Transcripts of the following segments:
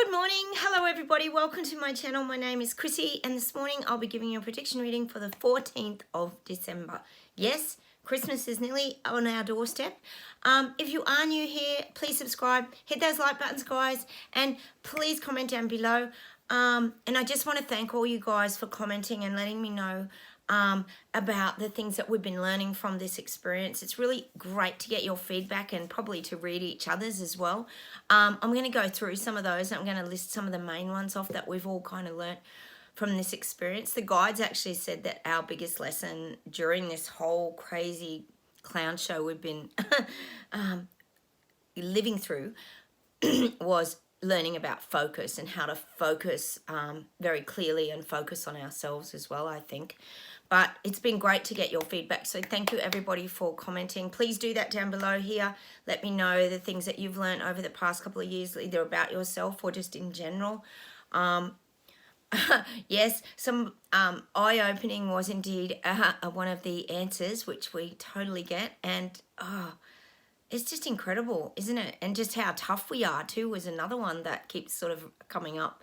Good morning. Hello, everybody. Welcome to my channel. My name is Chrissy, and this morning I'll be giving you a prediction reading for the 14th of December. Yes, Christmas is nearly on our doorstep. If you are new here, please subscribe, hit those like buttons, guys, and please comment down below. And I just want to thank all you guys for commenting and letting me know about the things that we've been learning from this experience. It's really great to get your feedback and probably to read each other's as well. I'm going to go through some of those. I'm going to list some of the main ones off that we've all kind of learnt from this experience. The guides actually said that our biggest lesson during this whole crazy clown show we've been living through was learning about focus and how to focus very clearly and focus on ourselves as well, I think. But it's been great to get your feedback. So thank you, everybody, for commenting. Please do that down below here. Let me know the things that you've learned over the past couple of years, either about yourself or just in general. Yes, some eye-opening was indeed one of the answers, which we totally get. And it's just incredible, isn't it? And just how tough we are too is another one that keeps sort of coming up.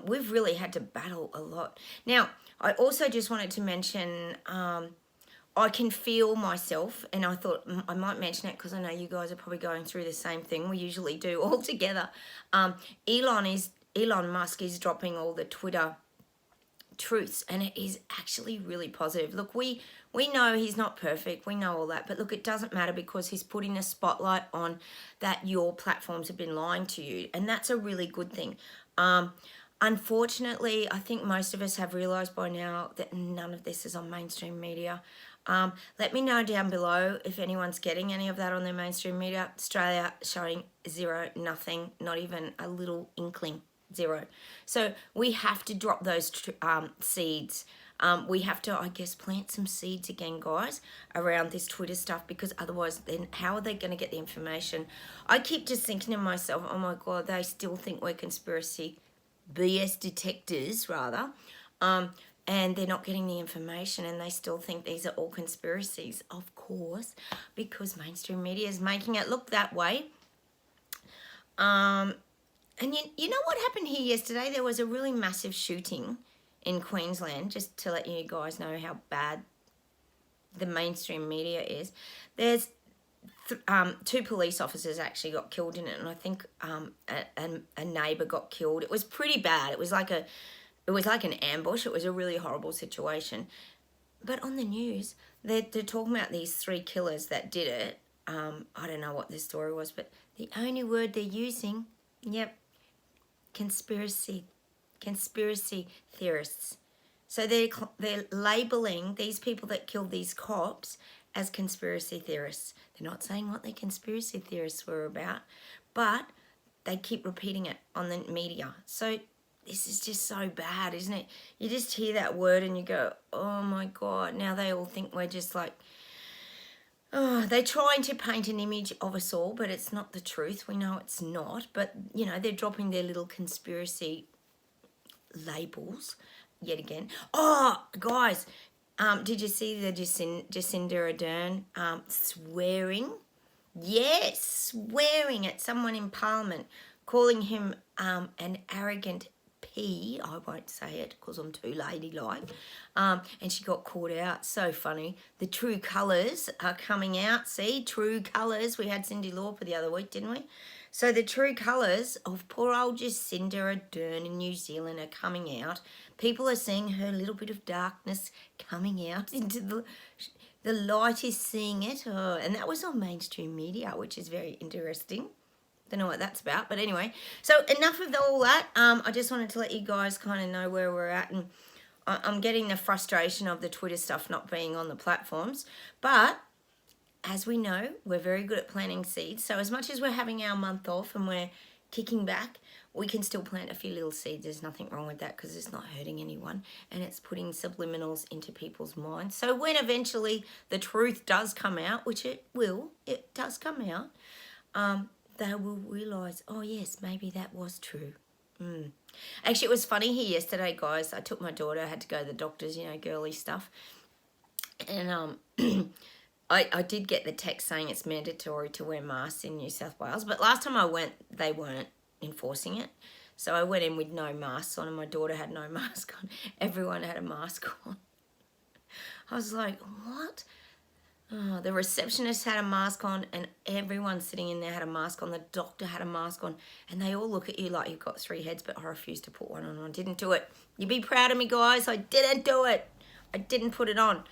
We've really had to battle a lot. Now, I also just wanted to mention I can feel myself, and I thought I might mention it because I know you guys are probably going through the same thing. We usually do all together. Elon Musk is dropping all the Twitter truths, and it is actually really positive. Look, we know he's not perfect, we know all that, but look, it doesn't matter because he's putting a spotlight on that your platforms have been lying to you, and that's a really good thing. Unfortunately, I think most of us have realized by now that none of this is on mainstream media. Let me know down below if anyone's getting any of that on their mainstream media. Australia showing zero, nothing, not even a little inkling. Zero. So we have to drop those seeds. We have to, I guess, plant some seeds again, guys, around this Twitter stuff, because otherwise then how are they going to get the information? I keep just thinking to myself, oh my God, they still think we're conspiracy BS detectors, rather, and they're not getting the information, and they still think these are all conspiracies, of course, because mainstream media is making it look that way. And you know what happened here yesterday? There was a really massive shooting in Queensland, just to let you guys know how bad the mainstream media is. There's two police officers actually got killed in it, and I think a neighbour got killed. It was pretty bad. It was like an ambush. It was a really horrible situation. But on the news, they're talking about these three killers that did it. I don't know what the story was, but the only word they're using, yep, conspiracy theorists. So they're labeling these people that killed these cops as conspiracy theorists. They're not saying what the conspiracy theorists were about, but they keep repeating it on the media. So this is just so bad, isn't it? You just hear that word and you go, oh my God, now they all think we're just like, oh, they're trying to paint an image of us all, but it's not the truth. We know it's not, but you know, they're dropping their little conspiracy labels yet again. Oh, guys, did you see the Jacinda Ardern swearing? Yes, swearing at someone in Parliament, calling him an arrogant P. I won't say it because I'm too ladylike. And she got caught out. So funny. The true colours are coming out. See, true colours. We had Cyndi Lauper the other week, didn't we? So the true colours of poor old Jacinda Ardern in New Zealand are coming out. People are seeing her little bit of darkness coming out into the light is seeing it. Oh, and that was on mainstream media, which is very interesting. Don't know what that's about, but anyway. So enough of all that. I just wanted to let you guys kind of know where we're at, and I'm getting the frustration of the Twitter stuff not being on the platforms, but as we know, we're very good at planting seeds. So as much as we're having our month off and we're kicking back, we can still plant a few little seeds. There's nothing wrong with that because it's not hurting anyone, and it's putting subliminals into people's minds. So when eventually the truth does come out, which it will, it does come out, they will realise, oh yes, maybe that was true. Actually, it was funny here yesterday, guys. I took my daughter, I had to go to the doctors, you know, girly stuff. And I did get the text saying it's mandatory to wear masks in New South Wales. But last time I went, they weren't enforcing it. So I went in with no masks on, and my daughter had no mask on. Everyone had a mask on. I was like, what? Oh, the receptionist had a mask on, and everyone sitting in there had a mask on. The doctor had a mask on, and they all look at you like you've got three heads, but I refused to put one on. I didn't do it. You be proud of me, guys. I didn't do it. I didn't put it on.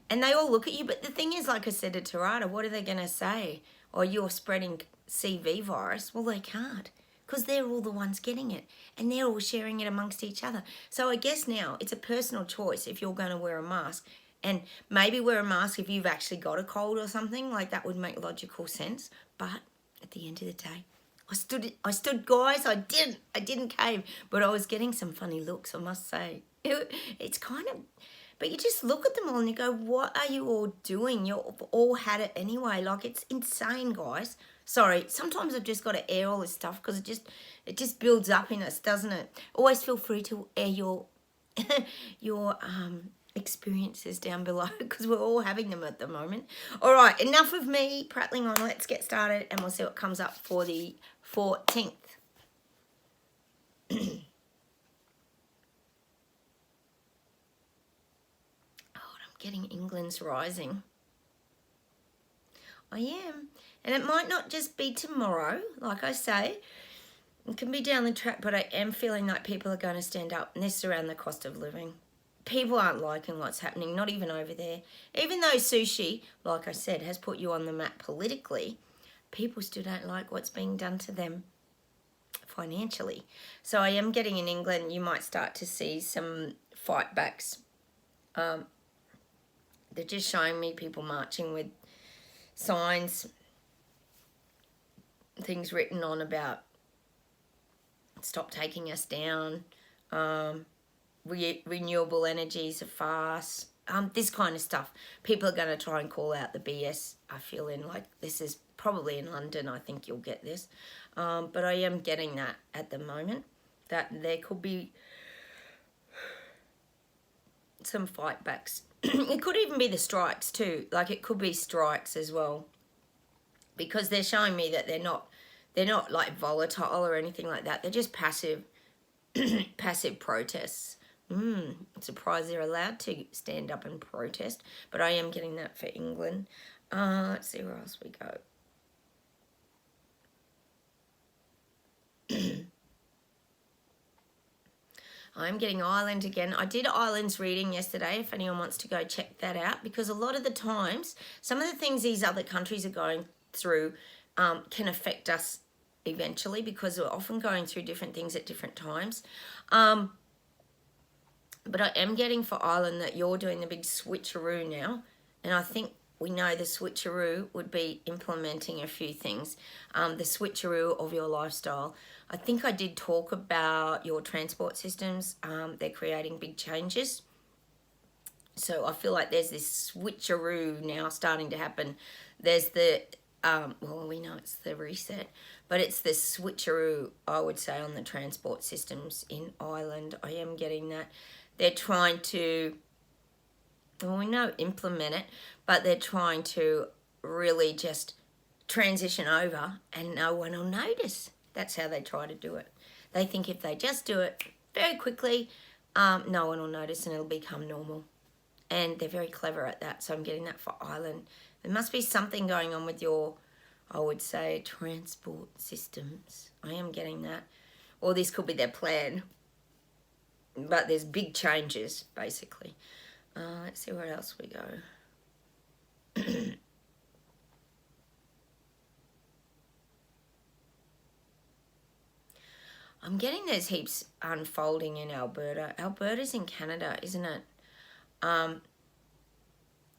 And they all look at you, but the thing is, like I said to Tarada, what are they going to say? Oh, you're spreading CV virus. Well, they can't, because they're all the ones getting it, and they're all sharing it amongst each other. So I guess now it's a personal choice if you're going to wear a mask. And maybe wear a mask if you've actually got a cold or something. Like, that would make logical sense. But at the end of the day, I stood, guys. I didn't cave. But I was getting some funny looks, I must say. It's kind of... But you just look at them all and you go, what are you all doing? You've all had it anyway. Like, it's insane, guys. Sorry, sometimes I've just got to air all this stuff because it just builds up in us, doesn't it? Always feel free to air your experiences down below, because we're all having them at the moment. All right, enough of me prattling on. Let's get started, and we'll see what comes up for the 14th. I'm getting England's rising. I am. And it might not just be tomorrow, like I say. It can be down the track, but I am feeling like people are going to stand up, and this is around the cost of living. People aren't liking what's happening, not even over there. Even though sushi, like I said, has put you on the map politically, people still don't like what's being done to them financially. So I am getting in England, you might start to see some fight backs. They're just showing me people marching with signs, things written on about stop taking us down, renewable energies are fast, this kind of stuff. People are going to try and call out the BS, I feel, in, like, this is probably in London, I think you'll get this. But I am getting that at the moment, that there could be some fight backs. It could even be the strikes too. Like, it could be strikes as well, because they're showing me that they're not like volatile or anything like that. They're just passive protests. I'm surprised they're allowed to stand up and protest, but I am getting that for England. Let's see where else we go. I'm getting Ireland again. I did Ireland's reading yesterday, if anyone wants to go check that out, because a lot of the times, some of the things these other countries are going through can affect us eventually, because we're often going through different things at different times. But I am getting for Ireland that you're doing the big switcheroo now. And I think we know the switcheroo would be implementing a few things. The switcheroo of your lifestyle. I think I did talk about your transport systems. They're creating big changes. So I feel like there's this switcheroo now starting to happen. There's the, well, we know it's the reset, but it's the switcheroo, I would say, on the transport systems in Ireland. I am getting that. They're trying to, well, we know implement it, but they're trying to really just transition over and no one will notice. That's how they try to do it. They think if they just do it very quickly, no one will notice and it'll become normal. And they're very clever at that, so I'm getting that for Ireland. There must be something going on with your, I would say, transport systems. I am getting that. Or this could be their plan. But there's big changes, basically. Let's see where else we go. I'm getting there's heaps unfolding in Alberta. Alberta's in Canada, isn't it?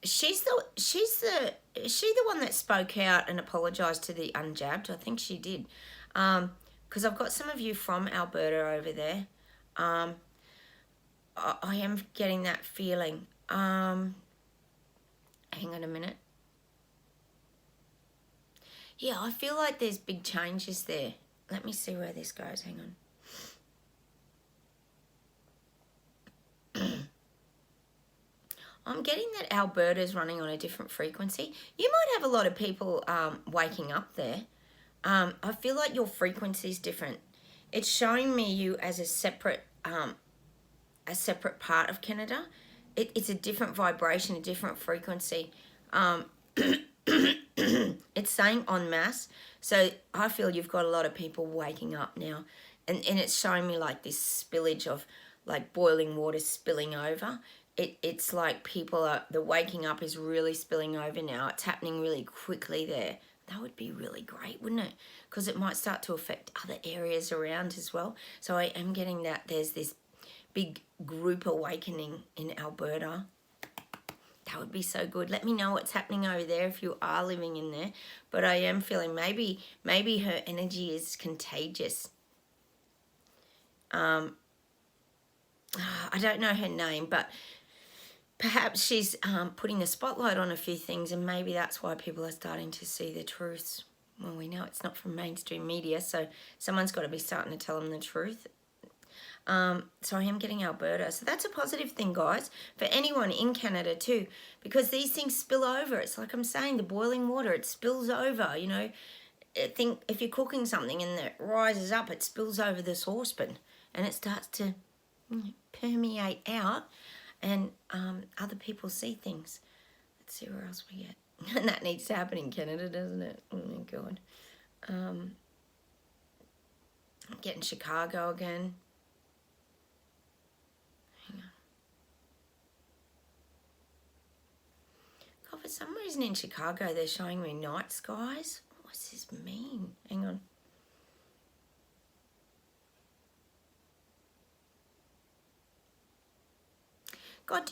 Is she the one that spoke out and apologised to the unjabbed? I think she did. Because I've got some of you from Alberta over there. I am getting that feeling. Hang on a minute. Yeah, I feel like there's big changes there. Let me see where this goes. Hang on. I'm getting that Alberta's running on a different frequency. You might have a lot of people waking up there. I feel like your frequency's different. it's showing me you as a separate part of Canada. It's a different vibration, a different frequency. Um, it's saying en masse. So I feel you've got a lot of people waking up now. And it's showing me like this spillage of like boiling water spilling over. It's like the waking up is really spilling over now. It's happening really quickly there. That would be really great, wouldn't it? Because it might start to affect other areas around as well. So I am getting that there's this big group awakening in Alberta. That would be so good. Let me know what's happening over there if you are living in there. But I am feeling maybe her energy is contagious. I don't know her name, but perhaps she's putting the spotlight on a few things, and maybe that's why people are starting to see the truths. Well, we know it's not from mainstream media, so someone's got to be starting to tell them the truth. So I am getting Alberta. So that's a positive thing, guys, for anyone in Canada too, because these things spill over. It's like I'm saying, the boiling water, it spills over, you know. I think if you're cooking something and it rises up, it spills over the saucepan and it starts to permeate out, and other people see things. Let's see where else we get. And that needs to happen in Canada, doesn't it? Oh my God. I'm getting Chicago again. God, for some reason in Chicago they're showing me night skies. What's this mean? Hang on. God,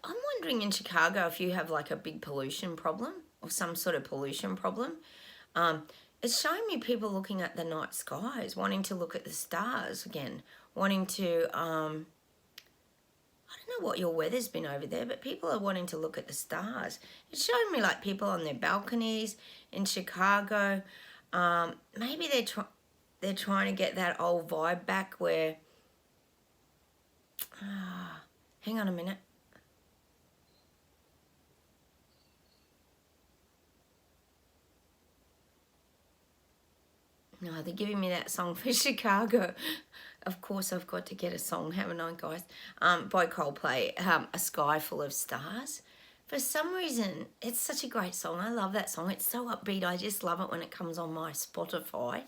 I'm wondering in Chicago if you have like a big pollution problem or some sort of pollution problem. It's showing me people looking at the night skies, wanting to look at the stars again, wanting to, I don't know what your weather's been over there, but people are wanting to look at the stars. It's showing me like people on their balconies in Chicago. Maybe they're trying to get that old vibe back where, hang on a minute. No, they're giving me that song for Chicago. Of course, I've got to get a song, haven't I, guys? By Coldplay, A Sky Full of Stars. For some reason, it's such a great song. I love that song. It's so upbeat. I just love it when it comes on my Spotify.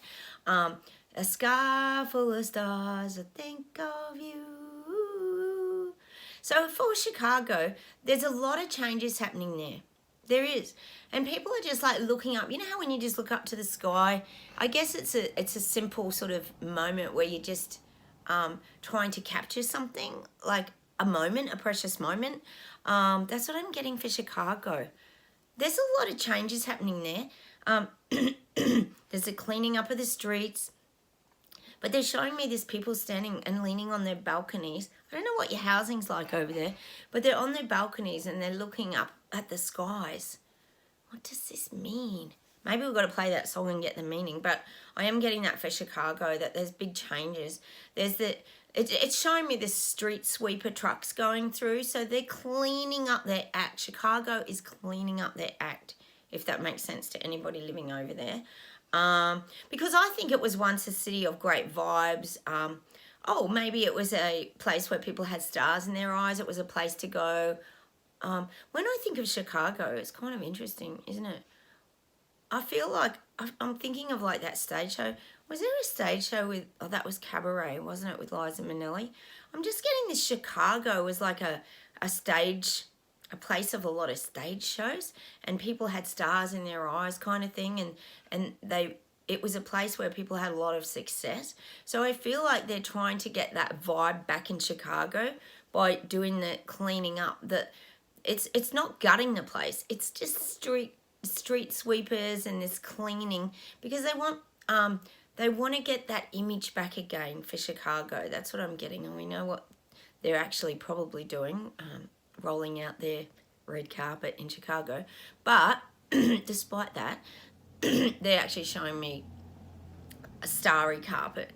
A sky full of stars, I think of you. So for Chicago, there's a lot of changes happening there. There is. And people are just like looking up. You know how when you just look up to the sky, I guess it's a simple sort of moment where you're just trying to capture something, like a moment, a precious moment. That's what I'm getting for Chicago. There's a lot of changes happening there. There's a cleaning up of the streets. But they're showing me this people standing and leaning on their balconies. I don't know what your housing's like over there, but they're on their balconies and they're looking up at the skies. What does this mean? Maybe we've got to play that song and get the meaning, but I am getting that for Chicago, that there's big changes. It's showing me the street sweeper trucks going through, so they're cleaning up their act. Chicago is cleaning up their act, if that makes sense to anybody living over there. Because I think it was once a city of great vibes. Maybe it was a place where people had stars in their eyes. It was a place to go. When I think of Chicago, it's kind of interesting, isn't it? I feel like I'm thinking of like that stage show. Was there a stage show with, that was Cabaret, wasn't it, with Liza Minnelli? I'm just getting this Chicago was like a place of a lot of stage shows, and people had stars in their eyes kind of thing, and it was a place where people had a lot of success. So I feel like they're trying to get that vibe back in Chicago by doing the cleaning up. It's not gutting the place. It's just street sweepers and this cleaning, because they want to get that image back again for Chicago. That's what I'm getting, and we know what they're actually probably doing, rolling out their red carpet in Chicago. But despite that, they're actually showing me a starry carpet.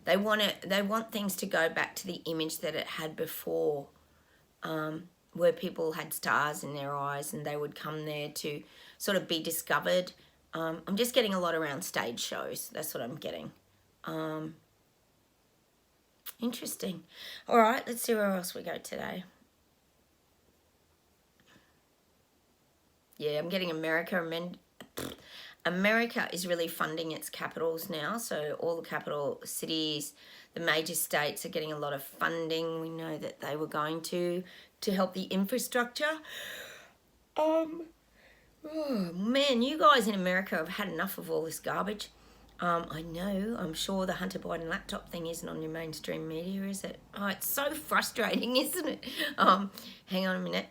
They want things to go back to the image that it had before, where people had stars in their eyes and they would come there to sort of be discovered. I'm just getting a lot around stage shows. That's what I'm getting. Interesting. All right, let's see where else we go today. Yeah, I'm getting America. America is really funding its capitals now. So all the capital cities, the major states are getting a lot of funding. We know that they were going to help the infrastructure. Oh, man, you guys in America have had enough of all this garbage. I know, I'm sure the Hunter Biden laptop thing isn't on your mainstream media, is it? Oh, it's so frustrating, isn't it? Hang on a minute.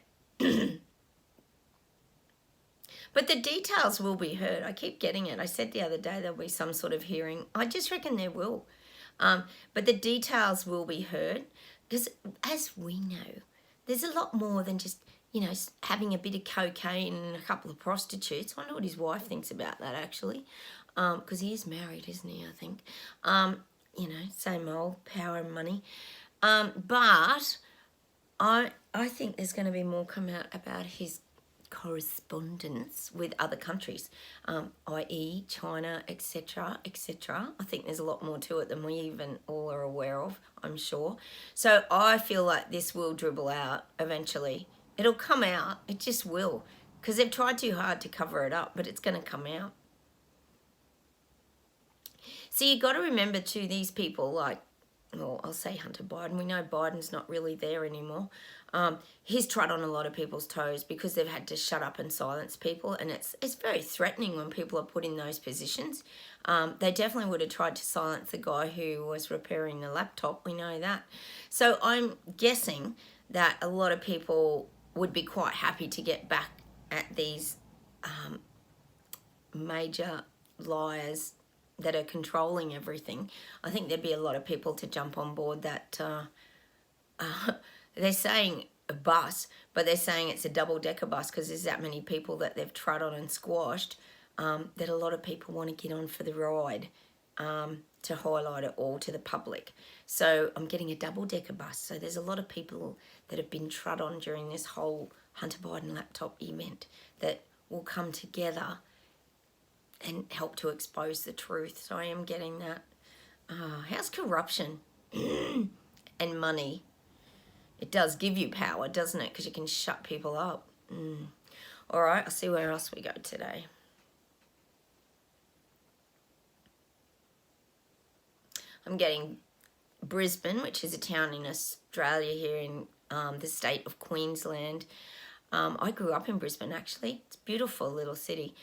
But the details will be heard. I keep getting it. I said the other day there'll be some sort of hearing. I just reckon there will. But the details will be heard because, as we know, there's a lot more than just, you know, having a bit of cocaine and a couple of prostitutes. I wonder what his wife thinks about that, actually, because he is married, isn't he, I think. You know, same old, power and money. But I think there's going to be more come out about his correspondence with other countries, i.e. China, etc., etc. I think there's a lot more to it than we even all are aware of, I'm sure. So I feel like this will dribble out eventually. It'll come out. It just will. Because they've tried too hard to cover it up, but it's going to come out. So you got to remember too, these people like, well, I'll say Hunter Biden. We know Biden's not really there anymore. He's trod on a lot of people's toes because they've had to shut up and silence people, and it's very threatening when people are put in those positions. They definitely would have tried to silence the guy who was repairing the laptop. We know that. So I'm guessing that a lot of people would be quite happy to get back at these major liars that are controlling everything. I think there'd be a lot of people to jump on board that they're saying a bus, but they're saying it's a double-decker bus because there's that many people that they've trod on and squashed, that a lot of people want to get on for the ride, to highlight it all to the public. So I'm getting a double-decker bus. So there's a lot of people that have been trod on during this whole Hunter Biden laptop event that will come together and help to expose the truth. So I am getting that. How's corruption and money? It does give you power, doesn't it? Because you can shut people up. All right, I'll see where else we go today. I'm getting Brisbane, which is a town in Australia here in the state of Queensland. I grew up in Brisbane, actually. It's a beautiful little city.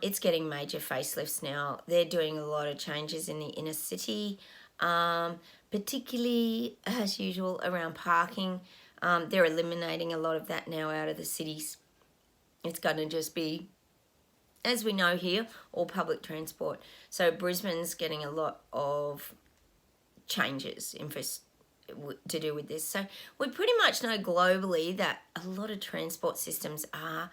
It's getting major facelifts now. They're doing a lot of changes in the inner city, particularly, as usual, around parking. They're eliminating a lot of that now out of the cities. It's going to just be, as we know here, all public transport. So Brisbane's getting a lot of changes to do with this. So we pretty much know globally that a lot of transport systems are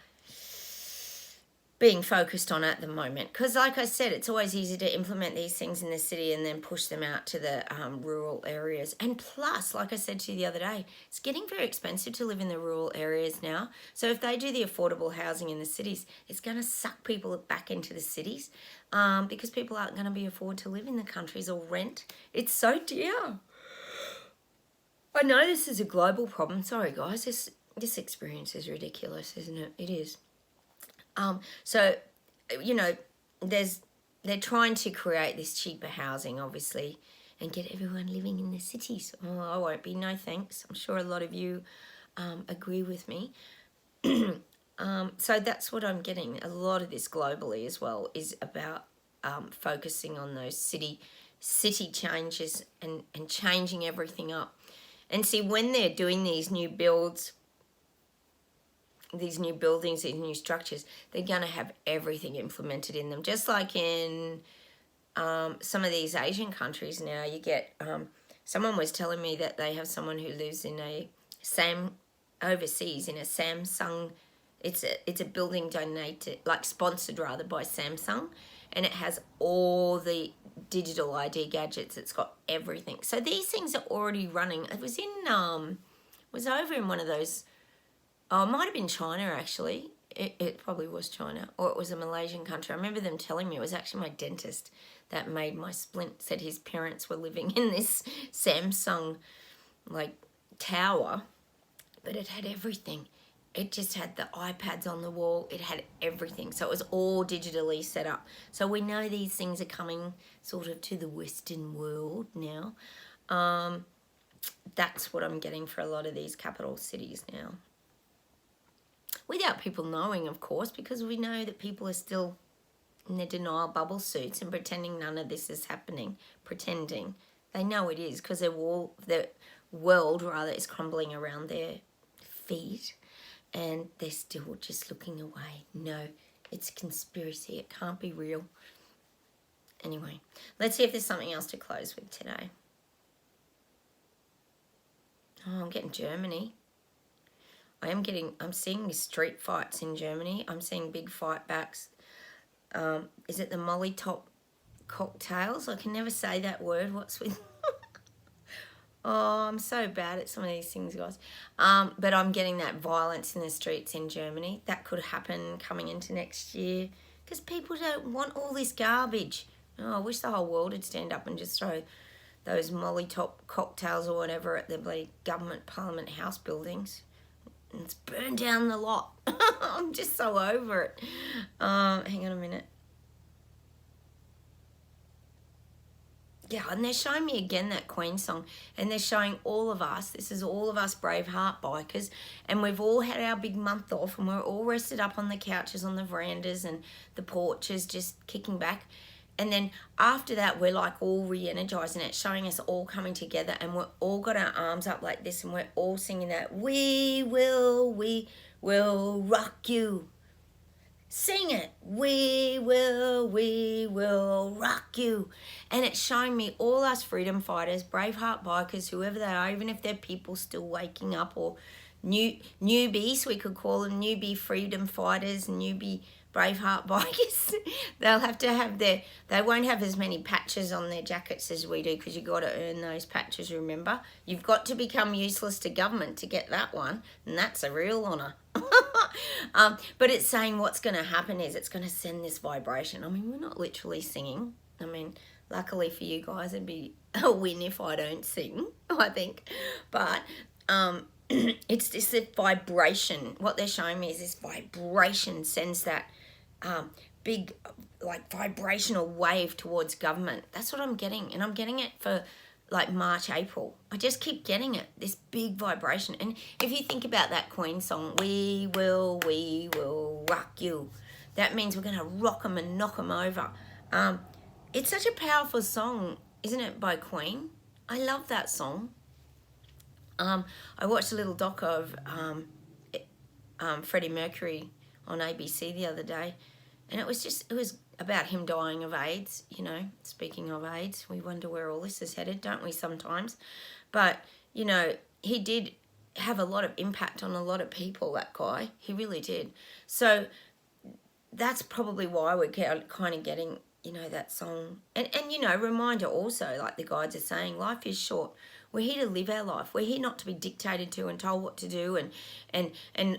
being focused on at the moment, because like I said, it's always easy to implement these things in the city and then push them out to the rural areas. And plus, like I said to you the other day, it's getting very expensive to live in the rural areas now. So if they do the affordable housing in the cities, it's going to suck people back into the cities, because people aren't going to be afford to live in the countries or rent. It's so dear. I know this is a global problem. Sorry, guys. This experience is ridiculous, isn't it? It is. So, you know, they're trying to create this cheaper housing, obviously, and get everyone living in the cities. Oh, I won't be. No thanks. I'm sure a lot of you agree with me. So that's what I'm getting. A lot of this globally as well is about focusing on those city changes and changing everything up. And see, when they're doing these new builds, these new buildings, these new structures, they're going to have everything implemented in them. Just like in some of these Asian countries now, you get, someone was telling me that they have someone who lives in overseas in a Samsung, it's a building donated, like sponsored rather, by Samsung, and it has all the digital ID gadgets. It's got everything. So these things are already running. It was in, was over in one of those, oh, it might have been China actually. It probably was China, or it was a Malaysian country. I remember them telling me, it was actually my dentist that made my splint, said his parents were living in this Samsung, like, tower, but it had everything. It just had the iPads on the wall. It had everything. So it was all digitally set up. So we know these things are coming sort of to the Western world now. That's what I'm getting for a lot of these capital cities now. Without people knowing, of course, because we know that people are still in their denial bubble suits and pretending none of this is happening. Pretending. They know it is, because their world rather is crumbling around their feet, and they're still just looking away. No, it's a conspiracy. It can't be real. Anyway, let's see if there's something else to close with today. Oh, I'm getting Germany. I'm seeing street fights in Germany. I'm seeing big fight backs. Is it the Molly Top cocktails? I can never say that word. What's with... Oh, I'm so bad at some of these things, guys. But I'm getting that violence in the streets in Germany. That could happen coming into next year, because people don't want all this garbage. Oh, I wish the whole world would stand up and just throw those Molly Top cocktails or whatever at the bloody government parliament house buildings. And let's burn down the lot. I'm just so over it. Hang on a minute. Yeah, and they're showing me again that Queen song, and they're showing all of us, this is all of us Braveheart bikers, and we've all had our big month off, and we're all rested up on the couches, on the verandas and the porches, just kicking back. And then after that, we're like all re-energized, and it's showing us all coming together, and we're all got our arms up like this, and we're all singing that, we will rock you. Sing it. We will rock you. And it's showing me all us freedom fighters, Braveheart bikers, whoever they are, even if they're people still waking up, or newbies, we could call them newbie freedom fighters, newbie Braveheart bikers. They'll have to have they won't have as many patches on their jackets as we do, because you've got to earn those patches, remember? You've got to become useless to government to get that one, and that's a real honour. But it's saying what's going to happen is it's going to send this vibration. I mean, we're not literally singing. I mean, luckily for you guys, it'd be a win if I don't sing, I think. But it's just a vibration. What they're showing me is this vibration sends that big, like, vibrational wave towards government. That's what I'm getting. And I'm getting it for like March, April. I just keep getting it, this big vibration. And if you think about that Queen song, we will rock you. That means we're going to rock them and knock them over. It's such a powerful song, isn't it, by Queen? I love that song. I watched a little doc of Freddie Mercury on ABC the other day, and it was about him dying of AIDS, you know. Speaking of AIDS, we wonder where all this is headed, don't we, sometimes? But, you know, he did have a lot of impact on a lot of people, that guy. He really did. So that's probably why we're kind of getting, you know, that song. And you know, reminder also, like the guides are saying, life is short. We're here to live our life. We're here not to be dictated to and told what to do and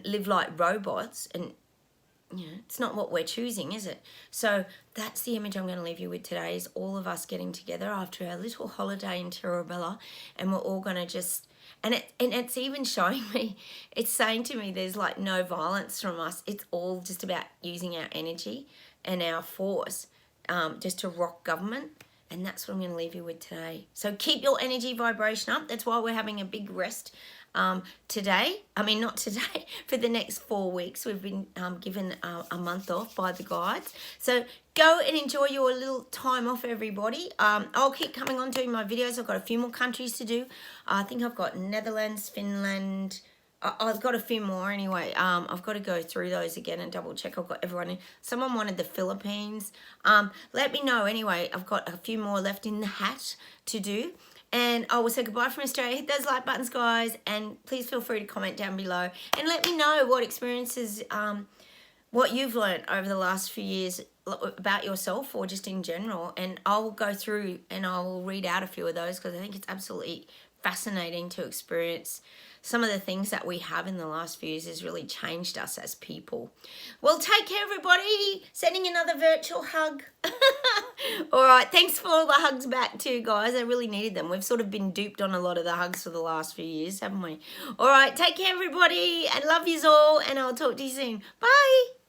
live like robots. And, you know, it's not what we're choosing, is it? So that's the image I'm going to leave you with today, is all of us getting together after our little holiday in Terrabella, and we're all going to just... And it's even showing me, it's saying to me there's like no violence from us. It's all just about using our energy and our force just to rock government. And that's what I'm going to leave you with today. So keep your energy vibration up. That's why we're having a big rest today. I mean, not today, for the next 4 weeks. We've been given a month off by the guides. So go and enjoy your little time off, everybody. I'll keep coming on doing my videos. I've got a few more countries to do. I think I've got Netherlands, Finland. I've got a few more anyway. I've got to go through those again and double check I've got everyone in. Someone wanted the Philippines. Let me know anyway. I've got a few more left in the hat to do. And I will say goodbye from Australia. Hit those like buttons, guys. And please feel free to comment down below. And let me know what experiences, what you've learned over the last few years about yourself or just in general. And I will go through and I will read out a few of those, because I think it's absolutely fascinating to experience some of the things that we have in the last few years has really changed us as people. Well, take care, everybody. Sending another virtual hug. All right, thanks for all the hugs back too, guys. I really needed them. We've sort of been duped on a lot of the hugs for the last few years, haven't we? All right, take care, everybody, and love yous all, and I'll talk to you soon. Bye.